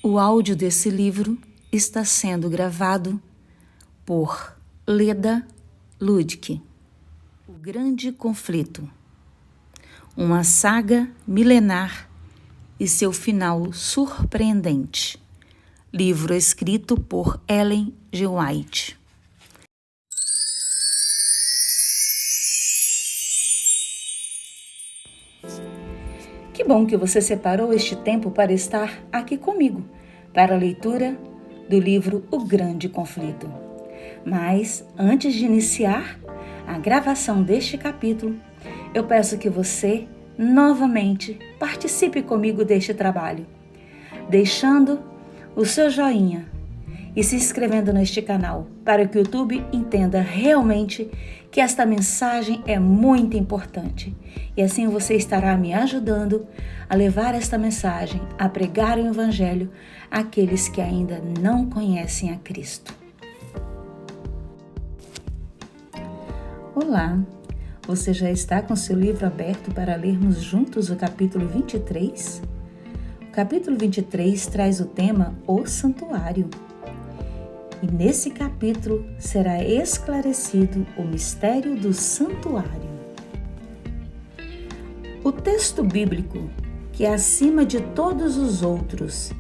O áudio desse livro está sendo gravado por Leda Ludwig. O Grande Conflito. Uma saga milenar e seu final surpreendente. Livro escrito por Ellen G. White. Que bom que você separou este tempo para estar aqui comigo, para a leitura do livro O Grande Conflito. Mas, antes de iniciar a gravação deste capítulo, eu peço que você, novamente, participe comigo deste trabalho, deixando o seu joinha e se inscrevendo neste canal, para que o YouTube entenda realmente que esta mensagem é muito importante. E assim você estará me ajudando a levar esta mensagem, a pregar o Evangelho àqueles que ainda não conhecem a Cristo. Olá, você já está com seu livro aberto para lermos juntos o capítulo 23? O capítulo 23 traz o tema O Santuário. E nesse capítulo será esclarecido o mistério do santuário. O texto bíblico, que acima de todos os outros,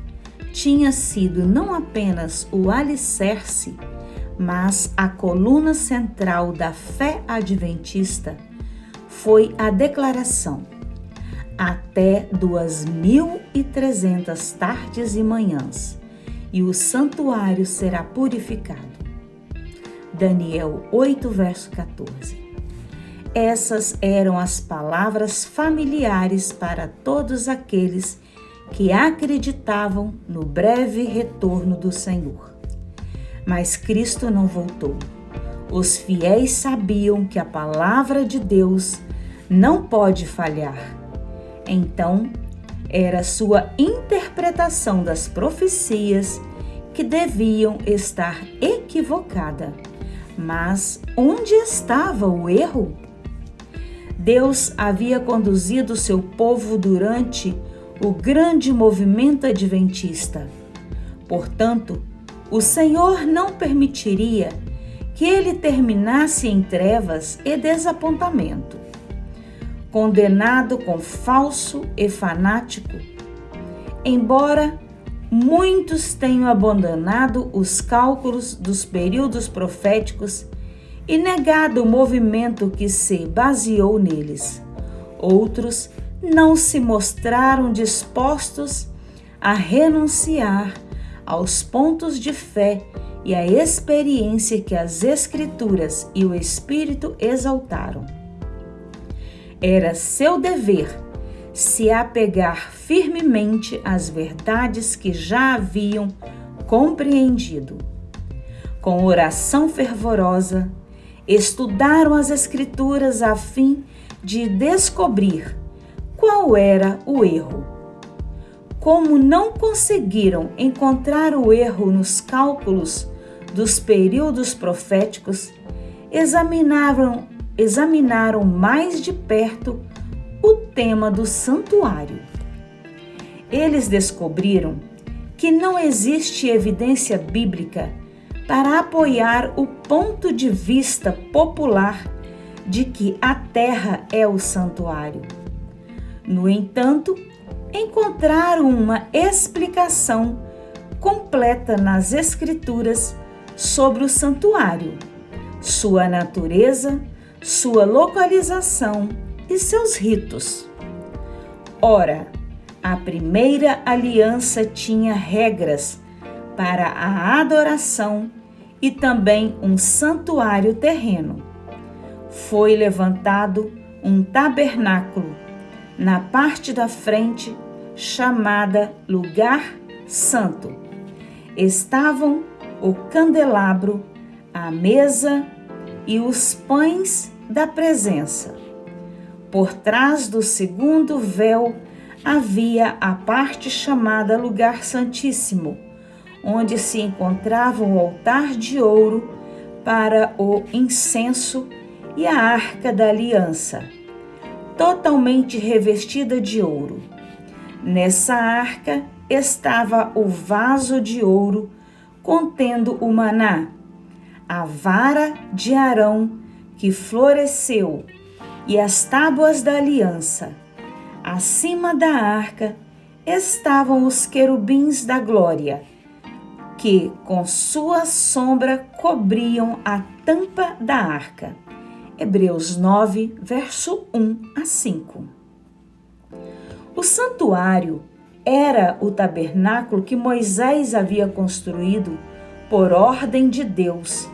tinha sido não apenas o alicerce, mas a coluna central da fé adventista, foi a declaração: até 2300 tardes e manhãs, e o santuário será purificado. Daniel 8, verso 14. Essas eram as palavras familiares para todos aqueles que acreditavam no breve retorno do Senhor. Mas Cristo não voltou. Os fiéis sabiam que a palavra de Deus não pode falhar. Então, era sua interpretação das profecias que deviam estar equivocada. Mas onde estava o erro? Deus havia conduzido seu povo durante o grande movimento adventista. Portanto, o Senhor não permitiria que ele terminasse em trevas e desapontamento. Condenado com falso e fanático, embora muitos tenham abandonado os cálculos dos períodos proféticos e negado o movimento que se baseou neles, outros não se mostraram dispostos a renunciar aos pontos de fé e à experiência que as Escrituras e o Espírito exaltaram. Era seu dever se apegar firmemente às verdades que já haviam compreendido. Com oração fervorosa, estudaram as Escrituras a fim de descobrir qual era o erro. Como não conseguiram encontrar o erro nos cálculos dos períodos proféticos, examinaram mais de perto o tema do santuário. Eles descobriram que não existe evidência bíblica para apoiar o ponto de vista popular de que a terra é o santuário. No entanto, encontraram uma explicação completa nas Escrituras sobre o santuário, sua natureza, sua localização e seus ritos. Ora, a primeira aliança tinha regras para a adoração e também um santuário terreno. Foi levantado um tabernáculo na parte da frente, chamada Lugar Santo. Estavam o candelabro, a mesa e os pães da presença. Por trás do segundo véu havia a parte chamada Lugar Santíssimo, onde se encontrava o altar de ouro para o incenso e a arca da aliança, totalmente revestida de ouro. Nessa arca estava o vaso de ouro contendo o maná, a vara de Arão que floresceu e as tábuas da aliança. Acima da arca estavam os querubins da glória, que com sua sombra cobriam a tampa da arca. Hebreus 9, verso 1 a 5. O santuário era o tabernáculo que Moisés havia construído por ordem de Deus,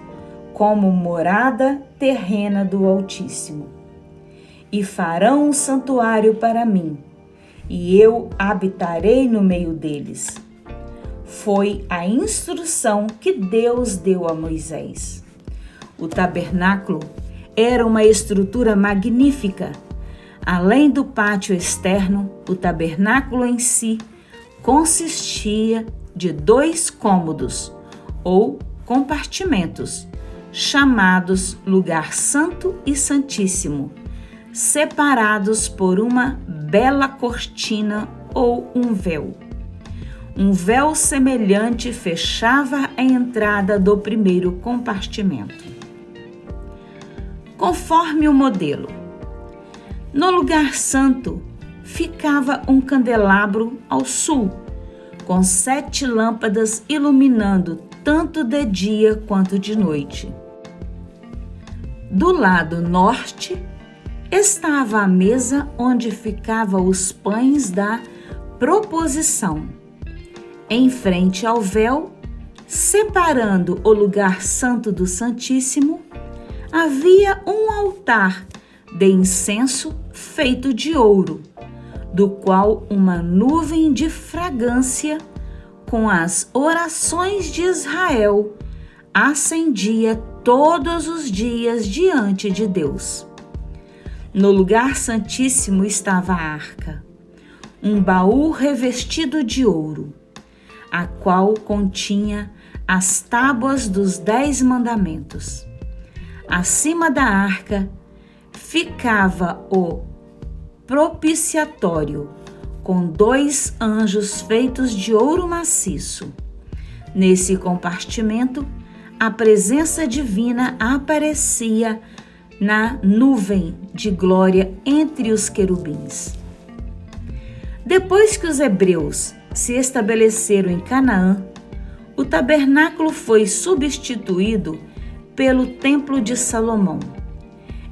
como morada terrena do Altíssimo. E farão um santuário para mim, e eu habitarei no meio deles. Foi a instrução que Deus deu a Moisés. O tabernáculo era uma estrutura magnífica. Além do pátio externo, o tabernáculo em si consistia de 2 cômodos ou compartimentos, chamados Lugar Santo e Santíssimo, separados por uma bela cortina ou um véu. Um véu semelhante fechava a entrada do primeiro compartimento. Conforme o modelo, no lugar santo ficava um candelabro ao sul, com 7 lâmpadas iluminando tanto de dia quanto de noite. Do lado norte estava a mesa onde ficavam os pães da proposição. Em frente ao véu, separando o lugar santo do Santíssimo, havia um altar de incenso feito de ouro, do qual uma nuvem de fragrância com as orações de Israel acendia todos os dias diante de Deus. No lugar santíssimo estava a arca, um baú revestido de ouro, a qual continha as tábuas dos 10 mandamentos. Acima da arca ficava o propiciatório, com 2 anjos feitos de ouro maciço. Nesse compartimento, a presença divina aparecia na nuvem de glória entre os querubins. Depois que os hebreus se estabeleceram em Canaã, o tabernáculo foi substituído pelo Templo de Salomão.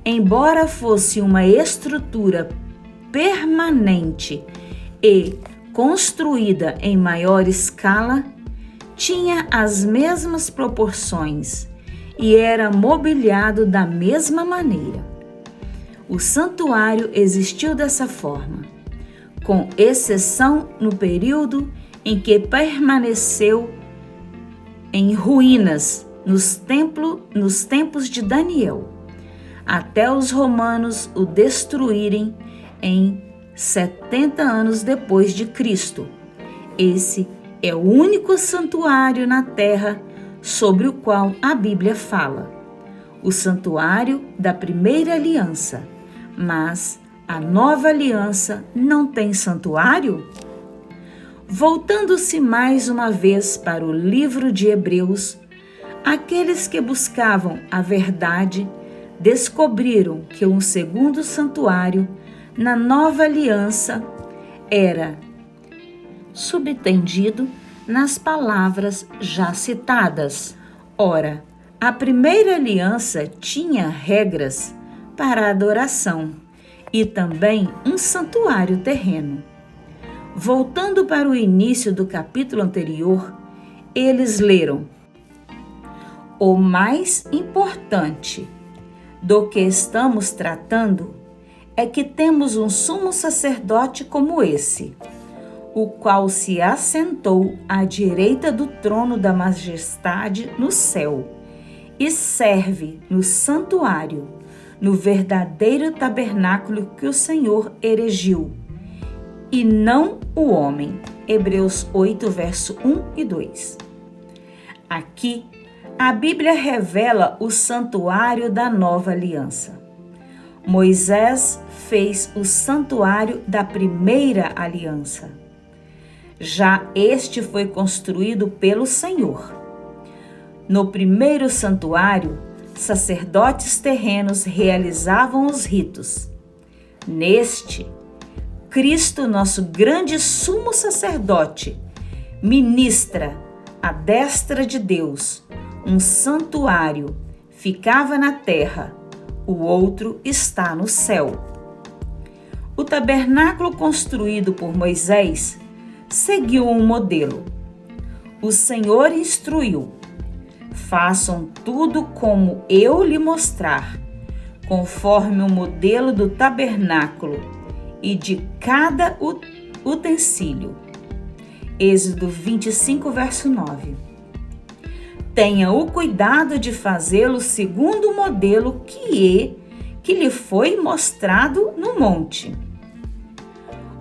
Embora fosse uma estrutura permanente e construída em maior escala, tinha as mesmas proporções e era mobiliado da mesma maneira. O santuário existiu dessa forma, com exceção no período em que permaneceu em ruínas nos tempos de Daniel, até os romanos o destruírem em 70 anos depois de Cristo. Esse é o único santuário na terra sobre o qual a Bíblia fala, o santuário da primeira aliança. Mas a nova aliança não tem santuário? Voltando-se mais uma vez para o livro de Hebreus, aqueles que buscavam a verdade descobriram que um segundo santuário na nova aliança era subtendido nas palavras já citadas. Ora, a primeira aliança tinha regras para a adoração e também um santuário terreno. Voltando para o início do capítulo anterior, eles leram: o mais importante do que estamos tratando é que temos um sumo sacerdote como esse, o qual se assentou à direita do trono da majestade no céu e serve no santuário, no verdadeiro tabernáculo que o Senhor erigiu, e não o homem. Hebreus 8, verso 1 e 2. Aqui, a Bíblia revela o santuário da nova aliança. Moisés fez o santuário da primeira aliança. Já este foi construído pelo Senhor. No primeiro santuário, sacerdotes terrenos realizavam os ritos. Neste, Cristo, nosso grande sumo sacerdote, ministra à destra de Deus. Um santuário ficava na terra, o outro está no céu. O tabernáculo construído por Moisés seguiu um modelo. O Senhor instruiu: façam tudo como eu lhe mostrar, conforme o modelo do tabernáculo e de cada utensílio. Êxodo 25, verso 9. Tenha o cuidado de fazê-lo segundo o modelo que lhe foi mostrado no monte.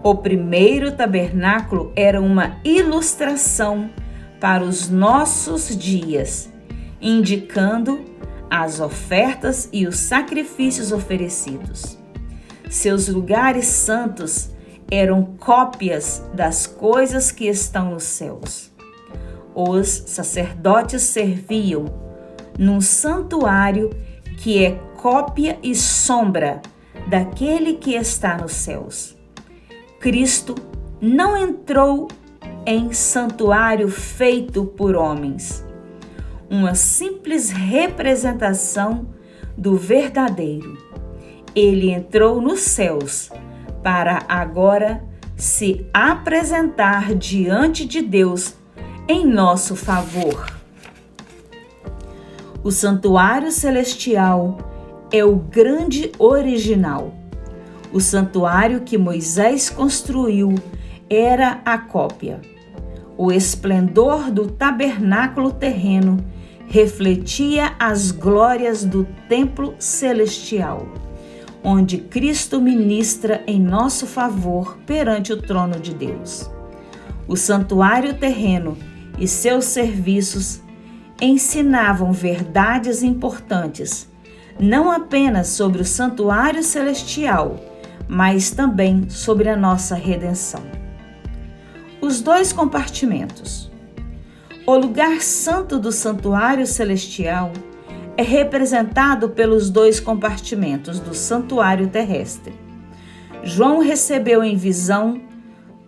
O primeiro tabernáculo era uma ilustração para os nossos dias, indicando as ofertas e os sacrifícios oferecidos. Seus lugares santos eram cópias das coisas que estão nos céus. Os sacerdotes serviam num santuário que é cópia e sombra daquele que está nos céus. Cristo não entrou em santuário feito por homens, uma simples representação do verdadeiro. Ele entrou nos céus para agora se apresentar diante de Deus em nosso favor. O santuário celestial é o grande original. O santuário que Moisés construiu era a cópia. O esplendor do tabernáculo terreno refletia as glórias do templo celestial, onde Cristo ministra em nosso favor perante o trono de Deus. O santuário terreno e seus serviços ensinavam verdades importantes, não apenas sobre o santuário celestial, mas também sobre a nossa redenção. Os dois compartimentos. O lugar santo do santuário celestial é representado pelos dois compartimentos do santuário terrestre. João recebeu em visão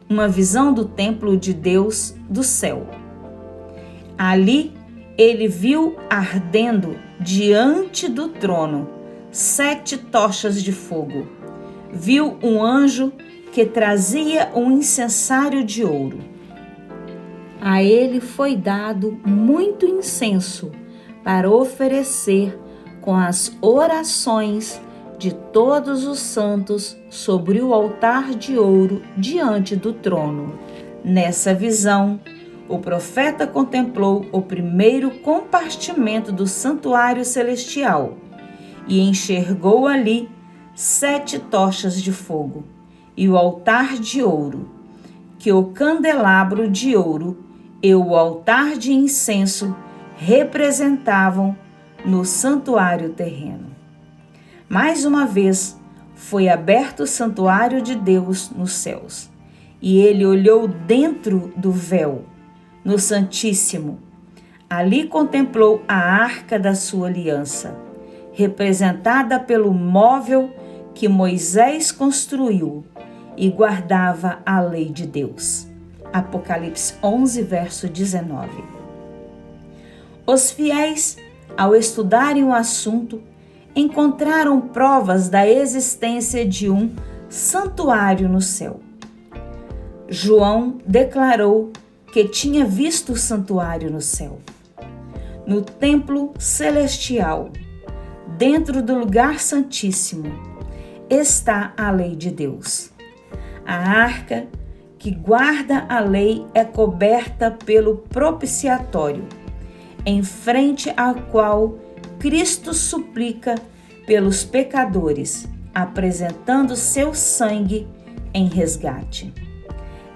uma visão do templo de Deus do céu. Ali ele viu ardendo diante do trono 7 tochas de fogo. Viu um anjo que trazia um incensário de ouro. A ele foi dado muito incenso para oferecer com as orações de todos os santos sobre o altar de ouro diante do trono. Nessa visão, o profeta contemplou o primeiro compartimento do santuário celestial e enxergou ali 7 tochas de fogo e o altar de ouro, que o candelabro de ouro e o altar de incenso representavam no santuário terreno. Mais uma vez, foi aberto o santuário de Deus nos céus, e ele olhou dentro do véu, no Santíssimo. Ali contemplou a arca da sua aliança, representada pelo móvel que Moisés construiu e guardava a lei de Deus. Apocalipse 11, verso 19. Os fiéis, ao estudarem o assunto, encontraram provas da existência de um santuário no céu. João declarou que tinha visto o santuário no céu. No templo celestial, dentro do lugar santíssimo, está a lei de Deus. A arca que guarda a lei é coberta pelo propiciatório, em frente ao qual Cristo suplica pelos pecadores, apresentando seu sangue em resgate.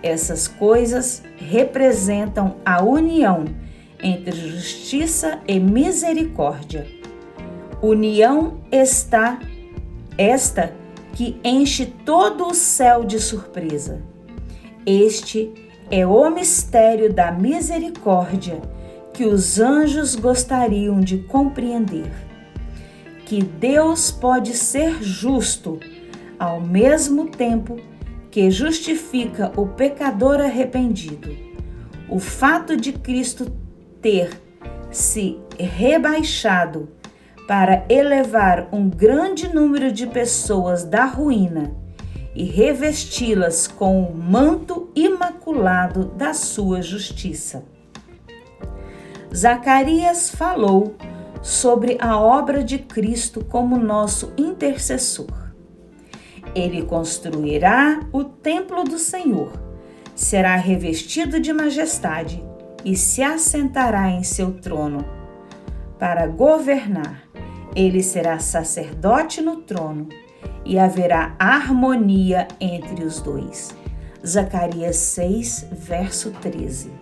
Essas coisas representam a união entre justiça e misericórdia. União esta que enche todo o céu de surpresa. Este é o mistério da misericórdia que os anjos gostariam de compreender. Que Deus pode ser justo, ao mesmo tempo que justifica o pecador arrependido. O fato de Cristo ter se rebaixado para elevar um grande número de pessoas da ruína e revesti-las com o manto imaculado da sua justiça. Zacarias falou sobre a obra de Cristo como nosso intercessor. Ele construirá o templo do Senhor, será revestido de majestade e se assentará em seu trono. Para governar, ele será sacerdote no trono e haverá harmonia entre os dois. Zacarias 6, verso 13.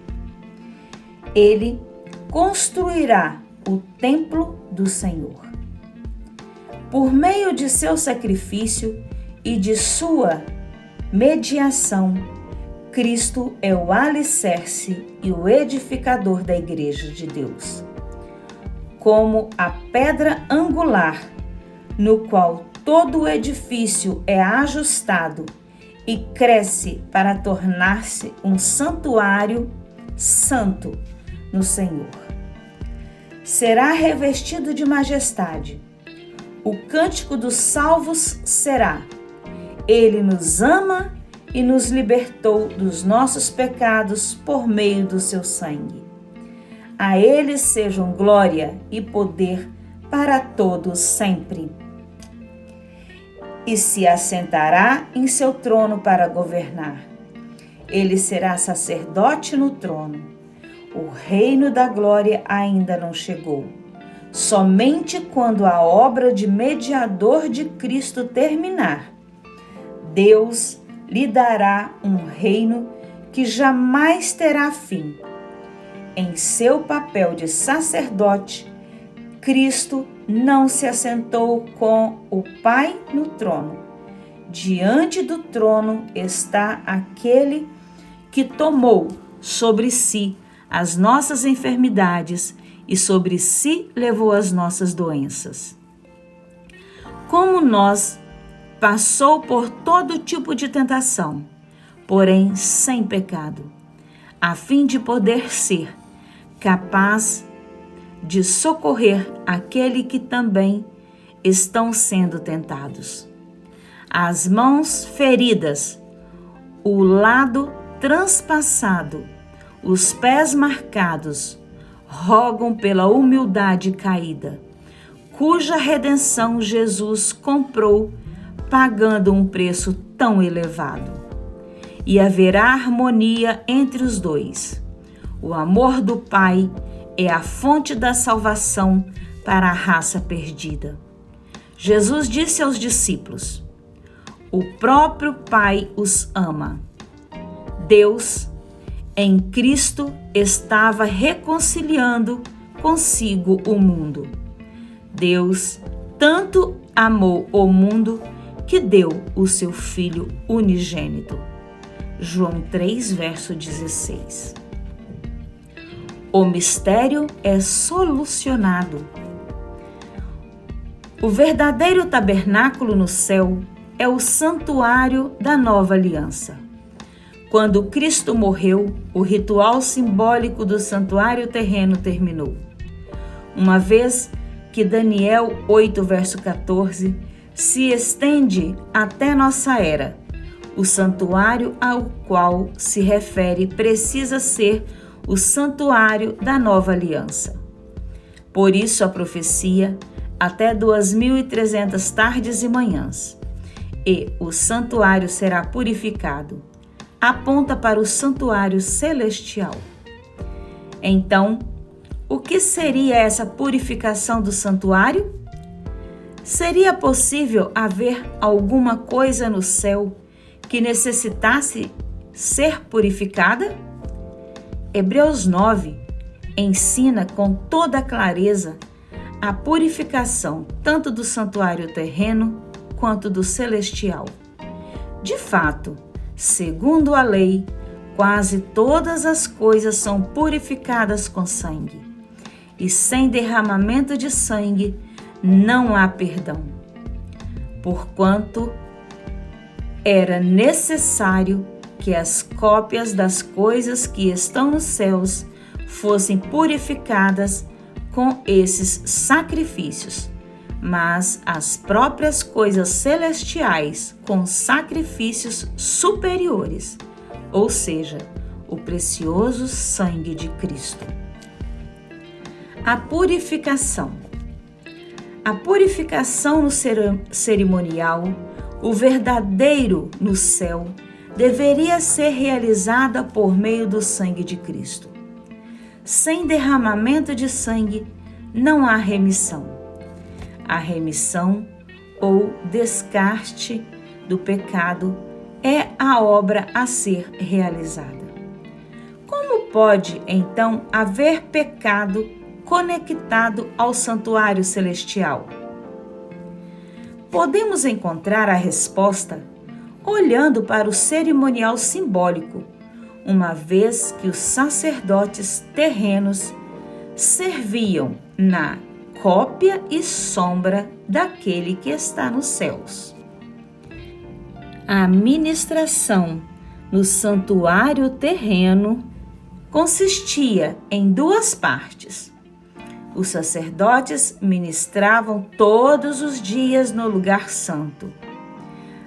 Ele construirá o templo do Senhor. Por meio de seu sacrifício e de sua mediação, Cristo é o alicerce e o edificador da Igreja de Deus. Como a pedra angular, no qual todo o edifício é ajustado e cresce para tornar-se um santuário santo no Senhor. Será revestido de majestade. O cântico dos salvos será: Ele nos ama e nos libertou dos nossos pecados por meio do seu sangue. A Ele sejam glória e poder para todos sempre. E se assentará em seu trono para governar. Ele será sacerdote no trono. O reino da glória ainda não chegou. Somente quando a obra de mediador de Cristo terminar, Deus lhe dará um reino que jamais terá fim. Em seu papel de sacerdote, Cristo não se assentou com o Pai no trono. Diante do trono está aquele que tomou sobre si as nossas enfermidades e sobre si levou as nossas doenças. Como nós, passou por todo tipo de tentação, porém sem pecado, a fim de poder ser capaz de socorrer aquele que também estão sendo tentados. As mãos feridas, o lado transpassado, os pés marcados, rogam pela humildade caída, cuja redenção Jesus comprou pagando um preço tão elevado. E haverá harmonia entre os dois. O amor do Pai é a fonte da salvação para a raça perdida. Jesus disse aos discípulos: o próprio Pai os ama. Deus, em Cristo, estava reconciliando consigo o mundo. Deus tanto amou o mundo que deu o seu Filho unigênito. João 3, verso 16. O mistério é solucionado. O verdadeiro tabernáculo no céu é o santuário da nova aliança. Quando Cristo morreu, o ritual simbólico do santuário terreno terminou. Uma vez que Daniel 8, verso 14, se estende até nossa era, o santuário ao qual se refere precisa ser o santuário da nova aliança. Por isso a profecia, até 2.300 tardes e manhãs, e o santuário será purificado, aponta para o santuário celestial. Então, o que seria essa purificação do santuário? Seria possível haver alguma coisa no céu que necessitasse ser purificada? Hebreus 9 ensina com toda clareza a purificação tanto do santuário terreno quanto do celestial. De fato, segundo a lei, quase todas as coisas são purificadas com sangue, e sem derramamento de sangue não há perdão. Porquanto era necessário que as cópias das coisas que estão nos céus fossem purificadas com esses sacrifícios, mas as próprias coisas celestiais com sacrifícios superiores, ou seja, o precioso sangue de Cristo. A purificação. A purificação no cerimonial, o verdadeiro no céu, deveria ser realizada por meio do sangue de Cristo. Sem derramamento de sangue, não há remissão. A remissão ou descarte do pecado é a obra a ser realizada. Como pode, então, haver pecado conectado ao santuário celestial? Podemos encontrar a resposta olhando para o cerimonial simbólico, uma vez que os sacerdotes terrenos serviam na cópia e sombra daquele que está nos céus. A ministração no santuário terreno consistia em duas partes. Os sacerdotes ministravam todos os dias no lugar santo,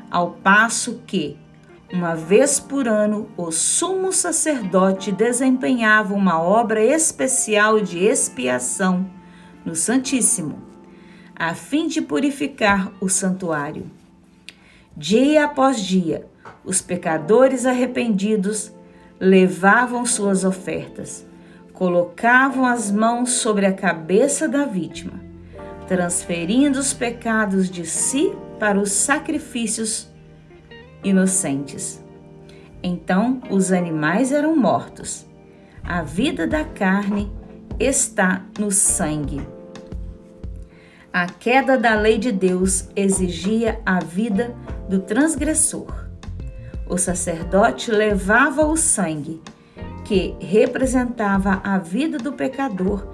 ao passo que, uma vez por ano, o sumo sacerdote desempenhava uma obra especial de expiação no Santíssimo, a fim de purificar o santuário. Dia após dia, os pecadores arrependidos levavam suas ofertas, colocavam as mãos sobre a cabeça da vítima, transferindo os pecados de si para os sacrifícios inocentes. Então, os animais eram mortos. A vida da carne está no sangue. A queda da lei de Deus exigia a vida do transgressor. O sacerdote levava o sangue, que representava a vida do pecador,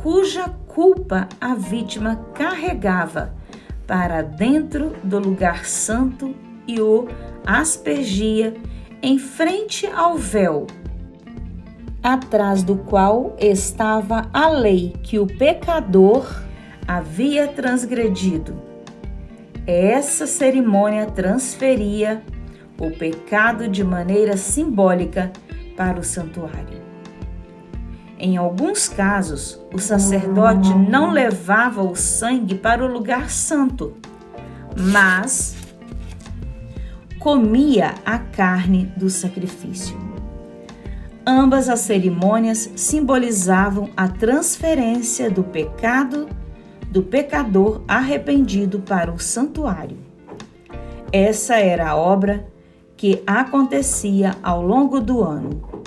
cuja culpa a vítima carregava, para dentro do lugar santo e o aspergia em frente ao véu, atrás do qual estava a lei que o pecador havia transgredido. Essa cerimônia transferia o pecado de maneira simbólica para o santuário. Em alguns casos, o sacerdote não levava o sangue para o lugar santo, mas comia a carne do sacrifício. Ambas as cerimônias simbolizavam a transferência do pecado do pecador arrependido para o santuário. Essa era a obra que acontecia ao longo do ano.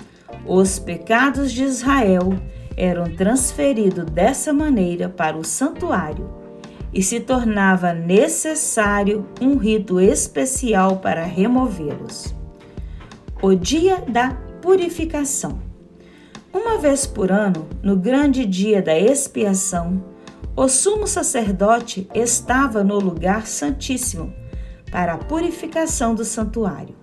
Os pecados de Israel eram transferidos dessa maneira para o santuário e se tornava necessário um rito especial para removê-los. O dia da purificação. Uma vez por ano, no grande dia da expiação, o sumo sacerdote estava no lugar santíssimo para a purificação do santuário.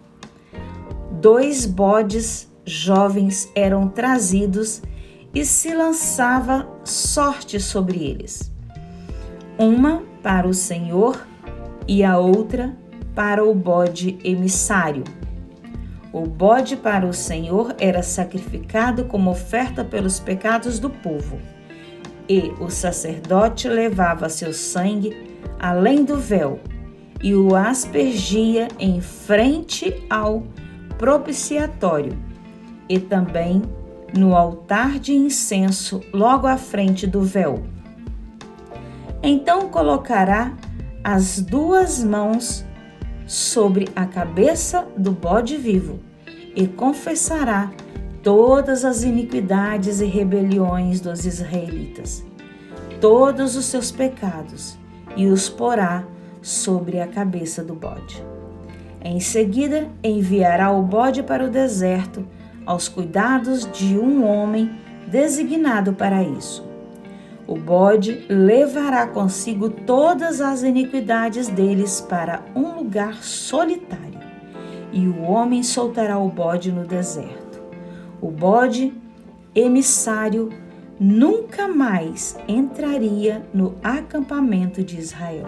2 bodes jovens eram trazidos e se lançava sorte sobre eles. Uma para o Senhor e a outra para o bode emissário. O bode para o Senhor era sacrificado como oferta pelos pecados do povo, e o sacerdote levava seu sangue além do véu e o aspergia em frente ao propiciatório e também no altar de incenso logo à frente do véu. Então colocará as 2 mãos sobre a cabeça do bode vivo e confessará todas as iniquidades e rebeliões dos israelitas, todos os seus pecados, e os porá sobre a cabeça do bode. Em seguida, enviará o bode para o deserto, aos cuidados de um homem designado para isso. O bode levará consigo todas as iniquidades deles para um lugar solitário, e o homem soltará o bode no deserto. O bode emissário nunca mais entraria no acampamento de Israel.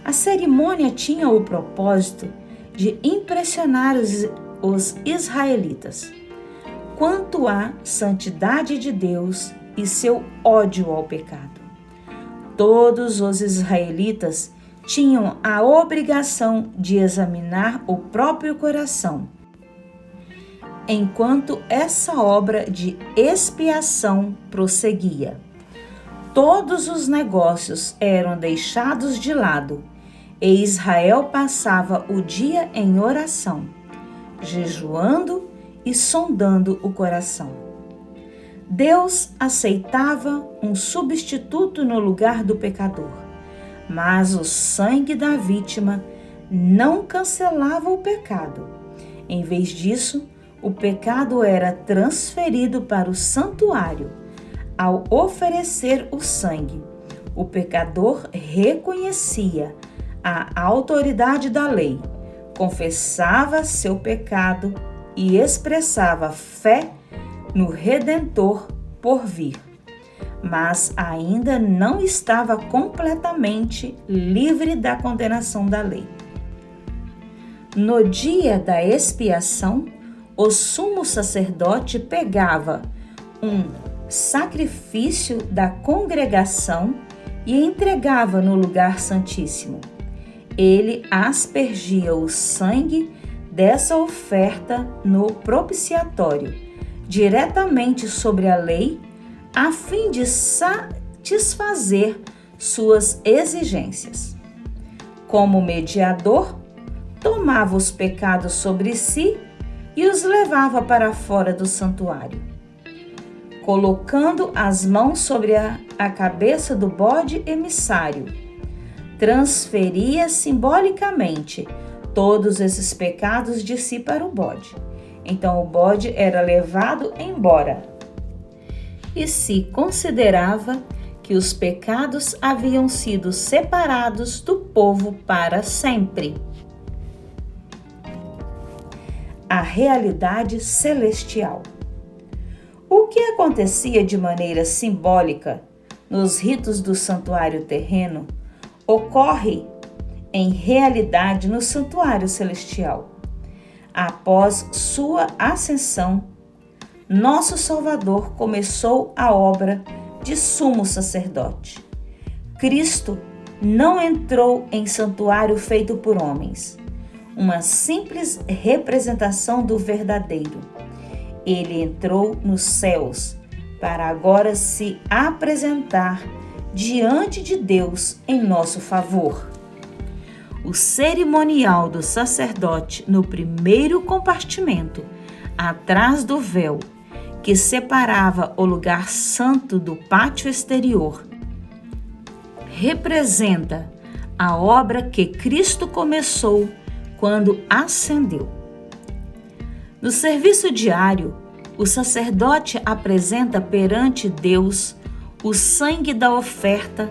A cerimônia tinha o propósito de impressionar os israelitas quanto à santidade de Deus e seu ódio ao pecado. Todos os israelitas tinham a obrigação de examinar o próprio coração, enquanto essa obra de expiação prosseguia. Todos os negócios eram deixados de lado e Israel passava o dia em oração, jejuando e sondando o coração. Deus aceitava um substituto no lugar do pecador, mas o sangue da vítima não cancelava o pecado. Em vez disso, o pecado era transferido para o santuário. Ao oferecer o sangue, o pecador reconhecia a autoridade da lei, confessava seu pecado e expressava fé no Redentor por vir, mas ainda não estava completamente livre da condenação da lei. No dia da expiação, o sumo sacerdote pegava um sacrifício da congregação e entregava no lugar santíssimo. Ele aspergia o sangue dessa oferta no propiciatório, diretamente sobre a lei, a fim de satisfazer suas exigências. Como mediador, tomava os pecados sobre si e os levava para fora do santuário. Colocando as mãos sobre a cabeça do bode emissário, transferia simbolicamente todos esses pecados de si para o bode. Então o bode era levado embora e se considerava que os pecados haviam sido separados do povo para sempre. A realidade celestial. O que acontecia de maneira simbólica nos ritos do santuário terreno ocorre em realidade no santuário celestial. Após sua ascensão, nosso Salvador começou a obra de sumo sacerdote. Cristo não entrou em santuário feito por homens, uma simples representação do verdadeiro. Ele entrou nos céus para agora se apresentar diante de Deus em nosso favor. O cerimonial do sacerdote no primeiro compartimento, atrás do véu, que separava o lugar santo do pátio exterior, representa a obra que Cristo começou quando ascendeu. No serviço diário, o sacerdote apresenta perante Deus o sangue da oferta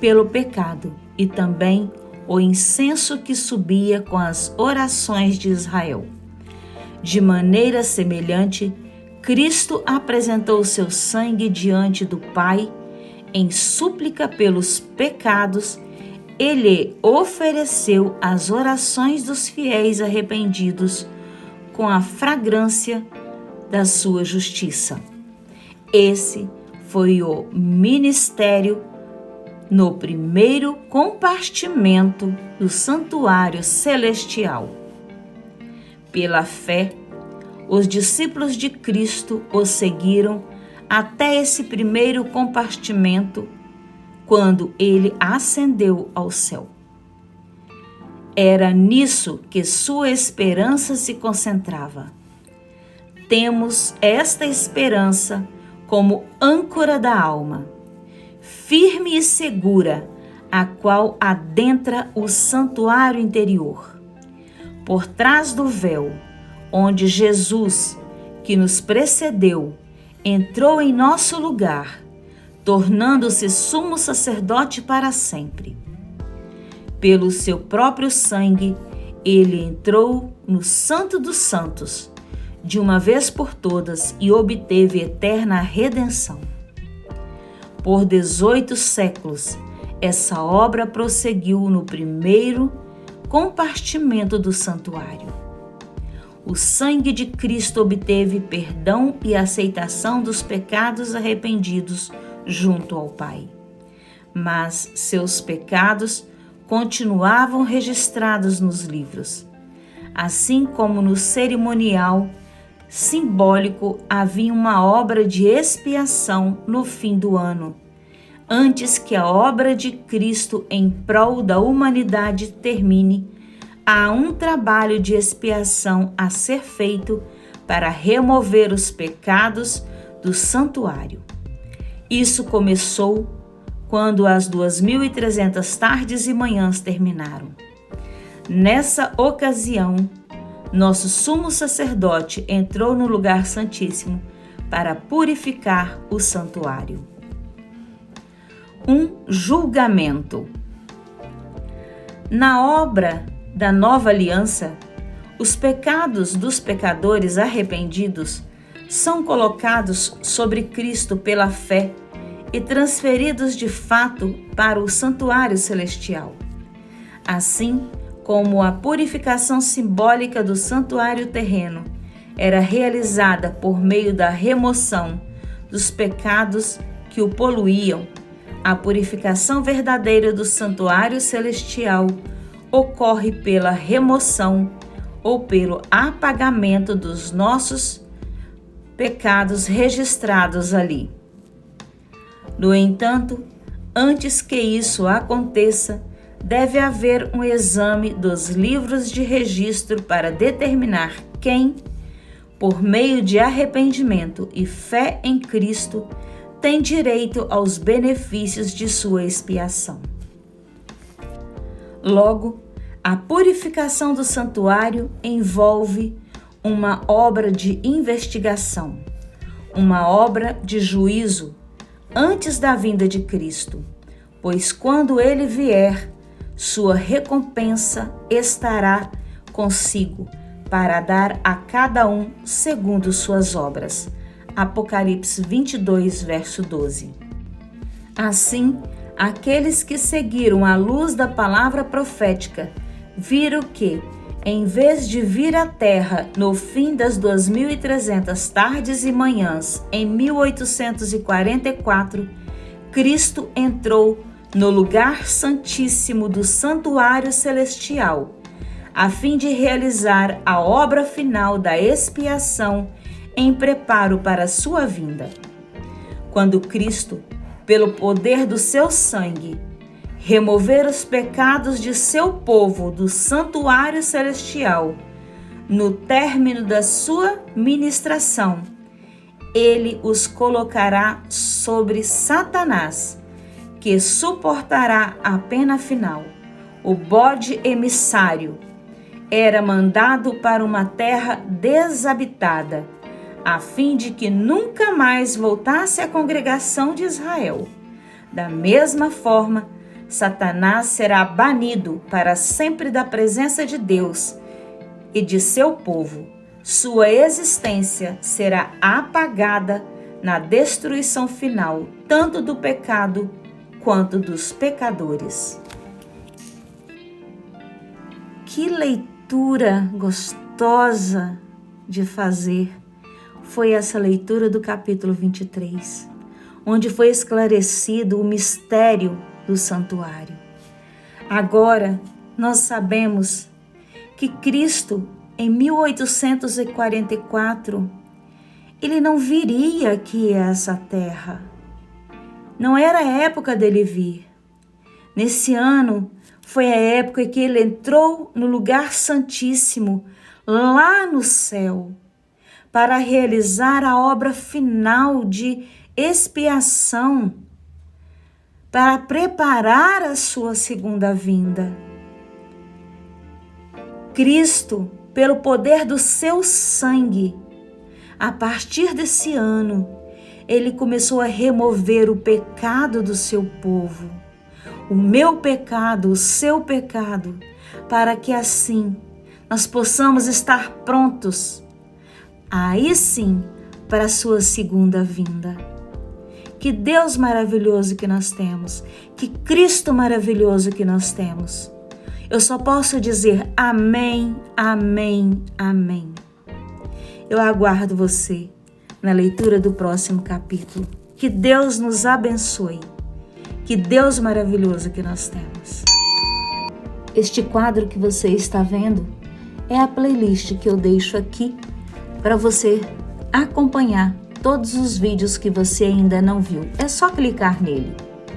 pelo pecado e também o incenso que subia com as orações de Israel. De maneira semelhante, Cristo apresentou seu sangue diante do Pai em súplica pelos pecados. Ele ofereceu as orações dos fiéis arrependidos com a fragrância da sua justiça. Esse foi o ministério no primeiro compartimento do santuário celestial. Pela fé, os discípulos de Cristo o seguiram até esse primeiro compartimento quando ele ascendeu ao céu. Era nisso que sua esperança se concentrava. Temos esta esperança como âncora da alma, firme e segura, a qual adentra o santuário interior. Por trás do véu, onde Jesus, que nos precedeu, entrou em nosso lugar, tornando-se sumo sacerdote para sempre. Pelo seu próprio sangue, ele entrou no Santo dos Santos, de uma vez por todas, e obteve eterna redenção. Por 18 séculos, essa obra prosseguiu no primeiro compartimento do santuário. O sangue de Cristo obteve perdão e aceitação dos pecados arrependidos junto ao Pai. Mas seus pecados continuavam registrados nos livros. Assim como no cerimonial simbólico havia uma obra de expiação no fim do ano, antes que a obra de Cristo em prol da humanidade termine, há um trabalho de expiação a ser feito para remover os pecados do santuário. Isso começou quando as 2.300 tardes e manhãs terminaram. Nessa ocasião, nosso sumo sacerdote entrou no lugar santíssimo para purificar o santuário. Um julgamento. Na obra da nova aliança, os pecados dos pecadores arrependidos são colocados sobre Cristo pela fé e transferidos de fato para o santuário celestial. Assim como a purificação simbólica do santuário terreno era realizada por meio da remoção dos pecados que o poluíam, a purificação verdadeira do santuário celestial ocorre pela remoção ou pelo apagamento dos nossos pecados registrados ali. No entanto, antes que isso aconteça, deve haver um exame dos livros de registro para determinar quem, por meio de arrependimento e fé em Cristo, tem direito aos benefícios de sua expiação. Logo, a purificação do santuário envolve uma obra de investigação, uma obra de juízo antes da vinda de Cristo, pois quando ele vier, sua recompensa estará consigo para dar a cada um segundo suas obras. Apocalipse 22, verso 12. Assim, aqueles que seguiram a luz da palavra profética viram que, em vez de vir à terra no fim das 2.300 tardes e manhãs em 1844, Cristo entrou no lugar santíssimo do santuário celestial, a fim de realizar a obra final da expiação em preparo para a sua vinda. Quando Cristo, pelo poder do seu sangue, remover os pecados de seu povo do santuário celestial, no término da sua ministração, ele os colocará sobre Satanás, que suportará a pena final. O bode emissário era mandado para uma terra desabitada, a fim de que nunca mais voltasse à congregação de Israel. Da mesma forma, Satanás será banido para sempre da presença de Deus e de seu povo. Sua existência será apagada na destruição final, tanto do pecado quanto dos pecadores. Que leitura gostosa de fazer foi essa leitura do capítulo 23, onde foi esclarecido o mistério do santuário. Agora nós sabemos que Cristo, em 1844, ele não viria aqui a essa terra. Não era a época dele vir. Nesse ano foi a época que ele entrou no lugar santíssimo, lá no céu, para realizar a obra final de expiação, para preparar a sua segunda vinda. Cristo, pelo poder do seu sangue, A partir desse ano, Ele começou a remover o pecado do seu povo, o meu pecado, o seu pecado, para que assim nós possamos estar prontos, aí sim, para a sua segunda vinda. Que Deus maravilhoso que nós temos, que Cristo maravilhoso que nós temos. Eu só posso dizer amém, amém, amém. Eu aguardo você na leitura do próximo capítulo. Que Deus nos abençoe. Que Deus maravilhoso que nós temos. Este quadro que você está vendo é a playlist que eu deixo aqui para você acompanhar todos os vídeos que você ainda não viu. É só clicar nele.